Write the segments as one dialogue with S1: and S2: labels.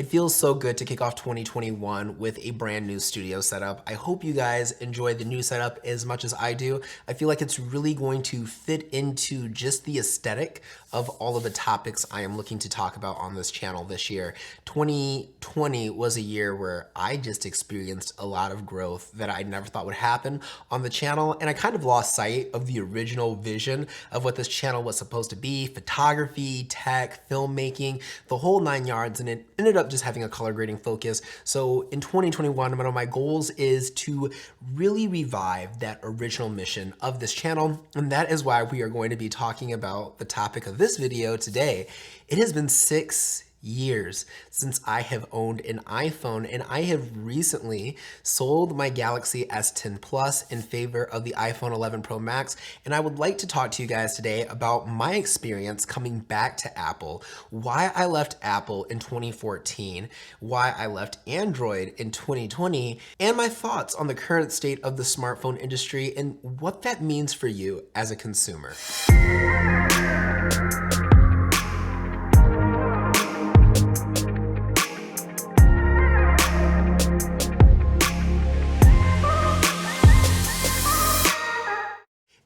S1: It feels so good to kick off 2021 with a brand new studio setup. I hope you guys enjoy the new setup as much as I do. I feel like it's really going to fit into just the aesthetic of all of the topics I am looking to talk about on this channel this year. 2020 was a year where I just experienced a lot of growth that I never thought would happen on the channel, and I kind of lost sight of the original vision of what this channel was supposed to be: photography, tech, filmmaking, the whole 9 yards, and it ended up just having a color grading focus. So in 2021, one of my goals is to really revive that original mission of this channel, and that is why we are going to be talking about the topic of this video today. It has been 6 years since I have owned an iPhone, and I have recently sold my Galaxy S10 Plus in favor of the iPhone 11 Pro Max, and I would like to talk to you guys today about my experience coming back to Apple, why I left Apple in 2014, why I left Android in 2020, and my thoughts on the current state of the smartphone industry and what that means for you as a consumer.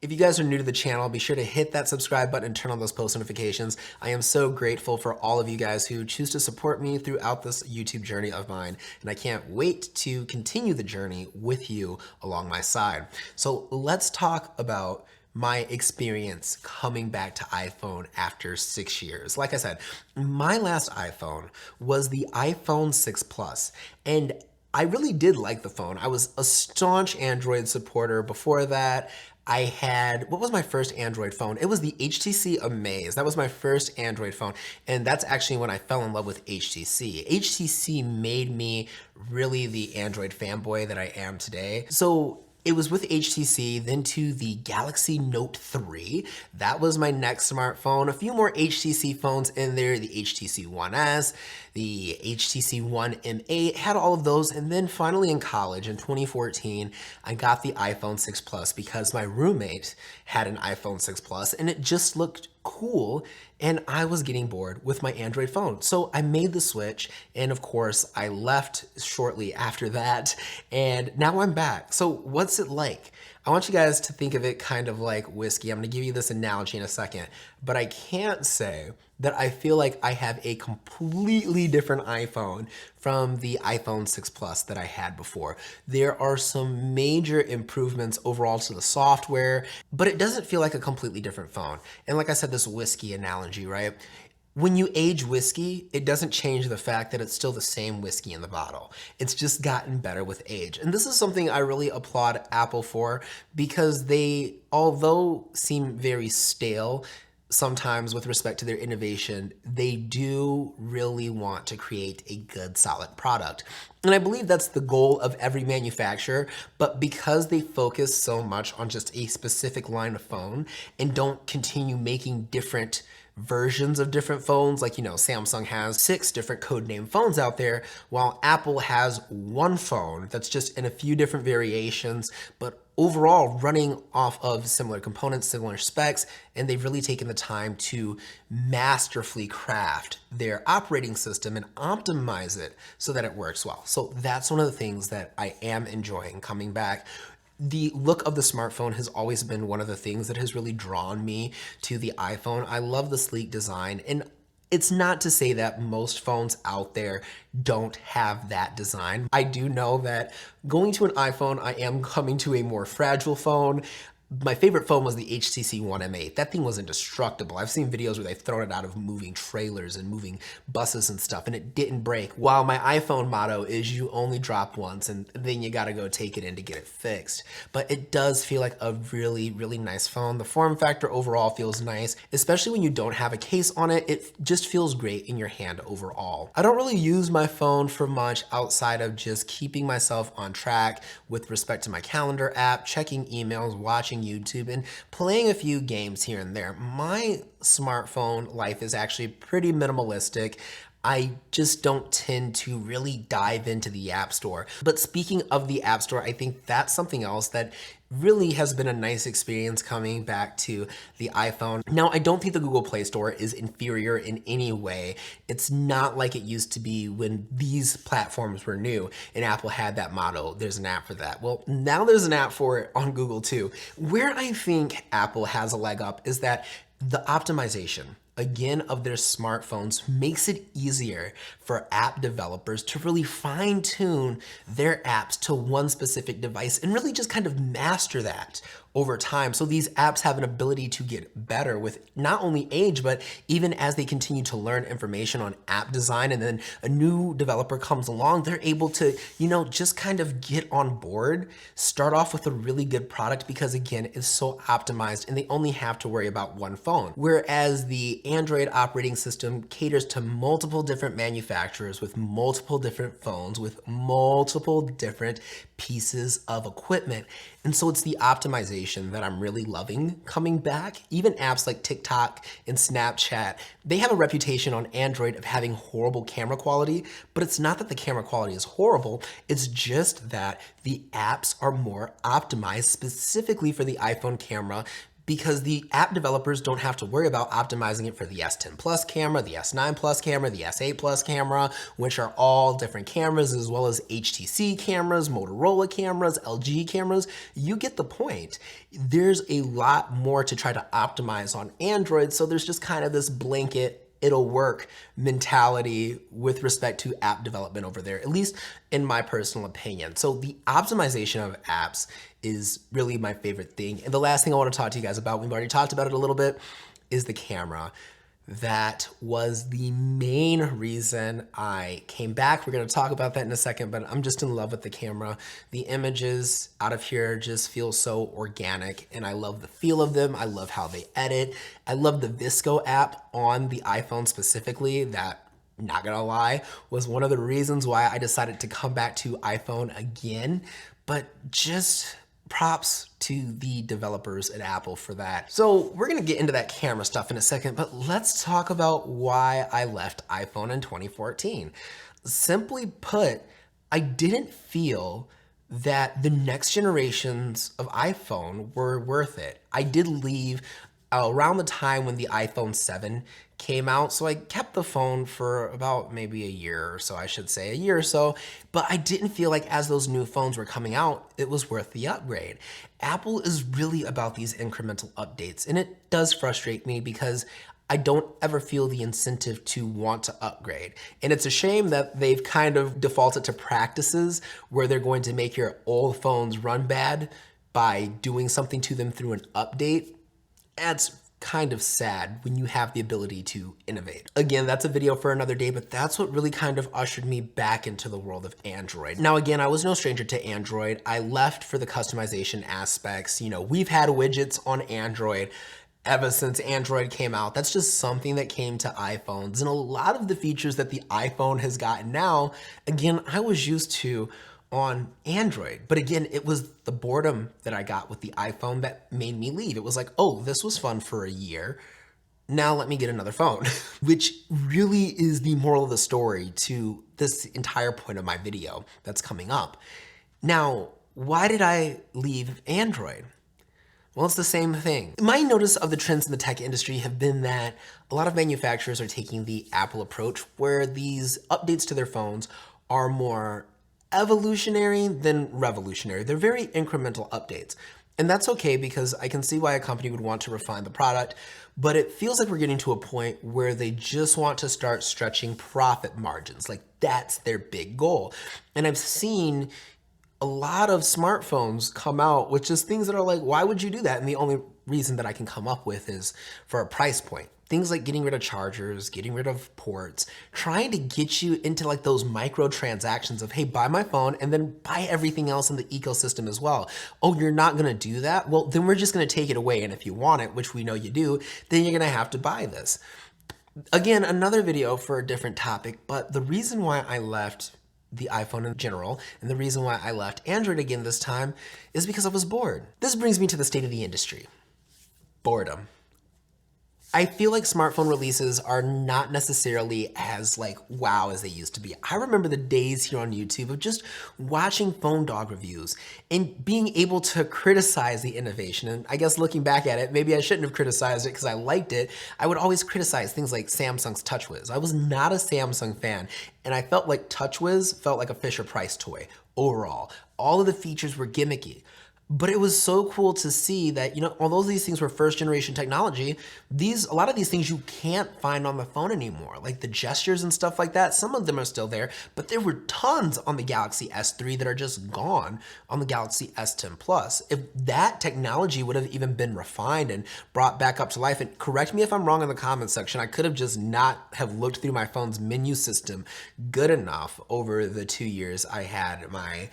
S1: If you guys are new to the channel, be sure to hit that subscribe button and turn on those post notifications. I am so grateful for all of you guys who choose to support me throughout this YouTube journey of mine, and I can't wait to continue the journey with you along my side. So let's talk about my experience coming back to iPhone after 6 years. Like I said, my last iPhone was the iPhone 6 Plus, and I really did like the phone. I was a staunch Android supporter before that. I had, what was my first Android phone? It was the HTC Amaze. That was my first Android phone. And that's actually when I fell in love with HTC. HTC made me really the Android fanboy that I am today. So it was with HTC, then to the Galaxy Note 3. That was my next smartphone. A few more HTC phones in there, the HTC One S, the HTC One M8, had all of those. And then finally in college in 2014, I got the iPhone 6 Plus because my roommate had an iPhone 6 Plus and it just looked cool, and I was getting bored with my Android phone. So I made the switch, and of course I left shortly after that, and now I'm back. So what's it like? I want you guys to think of it kind of like whiskey. I'm gonna give you this analogy in a second, but I can't say that I feel like I have a completely different iPhone from the iPhone 6 Plus that I had before. There are some major improvements overall to the software, but it doesn't feel like a completely different phone. And like I said, this whiskey analogy, right? When you age whiskey, it doesn't change the fact that it's still the same whiskey in the bottle. It's just gotten better with age. And this is something I really applaud Apple for, because they, although seem very stale sometimes with respect to their innovation, they do really want to create a good, solid product. And I believe that's the goal of every manufacturer, but because they focus so much on just a specific line of phone and don't continue making different versions of different phones, like, Samsung has 6 different codename phones out there, while Apple has one phone that's just in a few different variations, but overall running off of similar components, similar specs, and they've really taken the time to masterfully craft their operating system and optimize it so that it works well. So that's one of the things that I am enjoying coming back. The look of the smartphone has always been one of the things that has really drawn me to the iPhone. I love the sleek design, and it's not to say that most phones out there don't have that design. I do know that going to an iPhone, I am coming to a more fragile phone. My favorite phone was the HTC One M8. That thing was indestructible. I've seen videos where they've thrown it out of moving trailers and moving buses and stuff, and it didn't break. While my iPhone motto is you only drop once, and then you gotta go take it in to get it fixed. But it does feel like a really, really nice phone. The form factor overall feels nice, especially when you don't have a case on it. It just feels great in your hand overall. I don't really use my phone for much outside of just keeping myself on track with respect to my calendar app, checking emails, watching YouTube, and playing a few games here and there. My smartphone life is actually pretty minimalistic. I just don't tend to really dive into the App Store. But speaking of the App Store, I think that's something else that really has been a nice experience coming back to the iPhone. Now, I don't think the Google Play Store is inferior in any way. It's not like it used to be when these platforms were new and Apple had that motto, there's an app for that. Well, now there's an app for it on Google too. Where I think Apple has a leg up is that the optimization, again, of their smartphones makes it easier for app developers to really fine tune their apps to one specific device and really just kind of master that over time. So these apps have an ability to get better with not only age, but even as they continue to learn information on app design, and then a new developer comes along, they're able to, just kind of get on board, start off with a really good product because again, it's so optimized and they only have to worry about one phone. Whereas the Android operating system caters to multiple different manufacturers with multiple different phones, with multiple different pieces of equipment. And so it's the optimization that I'm really loving coming back. Even apps like TikTok and Snapchat, they have a reputation on Android of having horrible camera quality, but it's not that the camera quality is horrible, it's just that the apps are more optimized specifically for the iPhone camera, because the app developers don't have to worry about optimizing it for the S10 Plus camera, the S9 Plus camera, the S8 Plus camera, which are all different cameras, as well as HTC cameras, Motorola cameras, LG cameras. You get the point. There's a lot more to try to optimize on Android, so there's just kind of this blanket it'll work mentality with respect to app development over there, at least in my personal opinion. So the optimization of apps is really my favorite thing. And the last thing I want to talk to you guys about, we've already talked about it a little bit, is the camera. That was the main reason I came back. We're going to talk about that in a second, but I'm just in love with the camera. The images out of here just feel so organic, and I love the feel of them. I love how they edit. I love the Visco app on the iPhone specifically. That, not gonna lie, was one of the reasons why I decided to come back to iPhone again. But just props to the developers at Apple for that. So we're gonna get into that camera stuff in a second, but let's talk about why I left iPhone in 2014. Simply put, I didn't feel that the next generations of iPhone were worth it. I did leave around the time when the iPhone 7 came out, so I kept the phone for about maybe a year or so, I should say, a year or so, but I didn't feel like as those new phones were coming out, it was worth the upgrade. Apple is really about these incremental updates, and it does frustrate me because I don't ever feel the incentive to want to upgrade. And it's a shame that they've kind of defaulted to practices where they're going to make your old phones run bad by doing something to them through an update. That's kind of sad when you have the ability to innovate. Again, that's a video for another day, but that's what really kind of ushered me back into the world of Android. Now, again, I was no stranger to Android. I left for the customization aspects. We've had widgets on Android ever since Android came out. That's just something that came to iPhones. And a lot of the features that the iPhone has gotten now, again, I was used to on Android. But again, it was the boredom that I got with the iPhone that made me leave. It was like, oh, this was fun for a year. Now let me get another phone, which really is the moral of the story to this entire point of my video that's coming up. Now, why did I leave Android? Well, it's the same thing. My notice of the trends in the tech industry have been that a lot of manufacturers are taking the Apple approach where these updates to their phones are more evolutionary than revolutionary. They're very incremental updates. And that's okay because I can see why a company would want to refine the product, but it feels like we're getting to a point where they just want to start stretching profit margins. Like that's their big goal. And I've seen a lot of smartphones come out with just things that are like, why would you do that? And the only reason that I can come up with is for a price point. Things like getting rid of chargers, getting rid of ports, trying to get you into like those micro transactions of, hey, buy my phone and then buy everything else in the ecosystem as well. Oh, you're not gonna do that? Well, then we're just gonna take it away. And if you want it, which we know you do, then you're gonna have to buy this. Again, another video for a different topic, but the reason why I left the iPhone in general, and the reason why I left Android again this time is because I was bored. This brings me to the state of the industry. Boredom. I feel like smartphone releases are not necessarily as like wow as they used to be. I remember the days here on YouTube of just watching phone dog reviews and being able to criticize the innovation. And I guess looking back at it, maybe I shouldn't have criticized it because I liked it. I would always criticize things like Samsung's TouchWiz. I was not a Samsung fan, and I felt like TouchWiz felt like a Fisher-Price toy overall. All of the features were gimmicky. But it was so cool to see that, although these things were first generation technology, a lot of these things you can't find on the phone anymore. Like the gestures and stuff like that, some of them are still there, but there were tons on the Galaxy S3 that are just gone on the Galaxy S10 Plus. If that technology would have even been refined and brought back up to life, and correct me if I'm wrong in the comments section, I could have just not have looked through my phone's menu system good enough over the 2 years I had my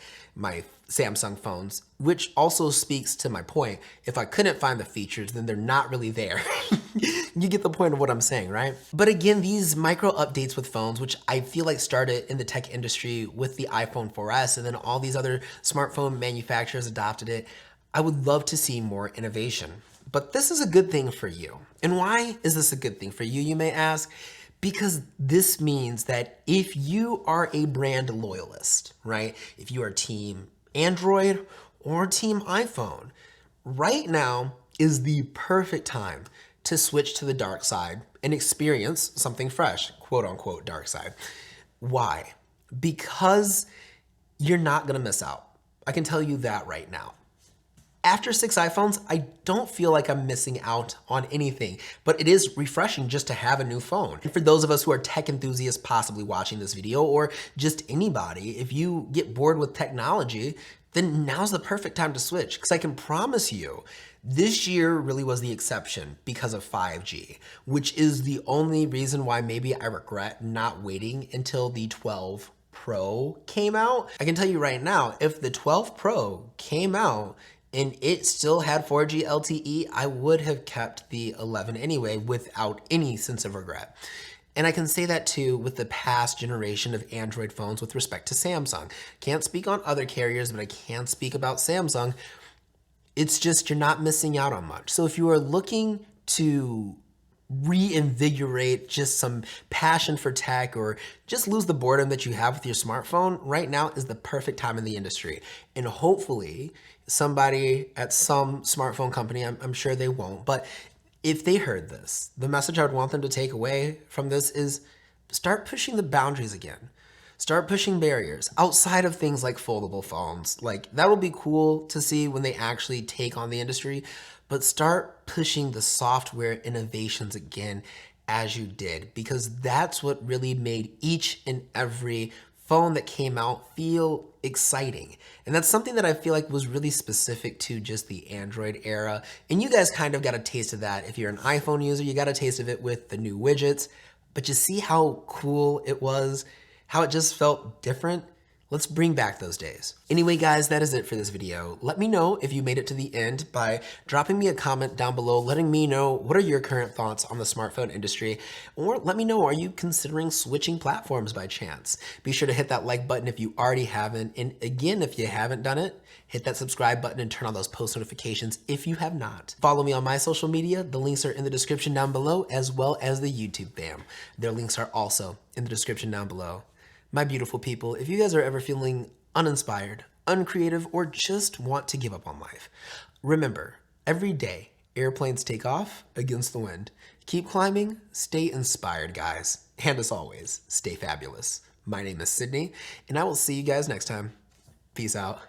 S1: Samsung phones, which also speaks to my point. If I couldn't find the features, then they're not really there. You get the point of what I'm saying, right? But again, these micro updates with phones, which I feel like started in the tech industry with the iPhone 4S, and then all these other smartphone manufacturers adopted it, I would love to see more innovation. But this is a good thing for you. And why is this a good thing for you, you may ask? Because this means that if you are a brand loyalist, right? If you are team Android or team iPhone, right now is the perfect time to switch to the dark side and experience something fresh, quote unquote dark side. Why? Because you're not gonna miss out. I can tell you that right now. After 6 iPhones, I don't feel like I'm missing out on anything, but it is refreshing just to have a new phone. And for those of us who are tech enthusiasts possibly watching this video, or just anybody, if you get bored with technology, then now's the perfect time to switch, because I can promise you, this year really was the exception because of 5G, which is the only reason why maybe I regret not waiting until the 12 Pro came out. I can tell you right now, if the 12 Pro came out and it still had 4G LTE, I would have kept the 11 anyway without any sense of regret. And I can say that too with the past generation of Android phones with respect to Samsung. Can't speak on other carriers, but I can speak about Samsung. It's just you're not missing out on much. So if you are looking to reinvigorate just some passion for tech or just lose the boredom that you have with your smartphone, right now is the perfect time in the industry. And hopefully somebody at some smartphone company, I'm sure they won't, but if they heard this, the message I would want them to take away from this is start pushing the boundaries again. Start pushing barriers outside of things like foldable phones. Like that will be cool to see when they actually take on the industry, but start pushing the software innovations again as you did, because that's what really made each and every phone that came out feel exciting. And that's something that I feel like was really specific to just the Android era. And you guys kind of got a taste of that. If you're an iPhone user, you got a taste of it with the new widgets, but you see how cool it was, how it just felt different. Let's bring back those days. Anyway, guys, that is it for this video. Let me know if you made it to the end by dropping me a comment down below, letting me know what are your current thoughts on the smartphone industry, or let me know, are you considering switching platforms by chance? Be sure to hit that like button if you already haven't. And again, if you haven't done it, hit that subscribe button and turn on those post notifications if you have not. Follow me on my social media. The links are in the description down below, as well as the YouTube fam. Their links are also in the description down below. My beautiful people, if you guys are ever feeling uninspired, uncreative, or just want to give up on life, remember, every day, airplanes take off against the wind. Keep climbing, stay inspired, guys. And as always, stay fabulous. My name is Sydney, and I will see you guys next time. Peace out.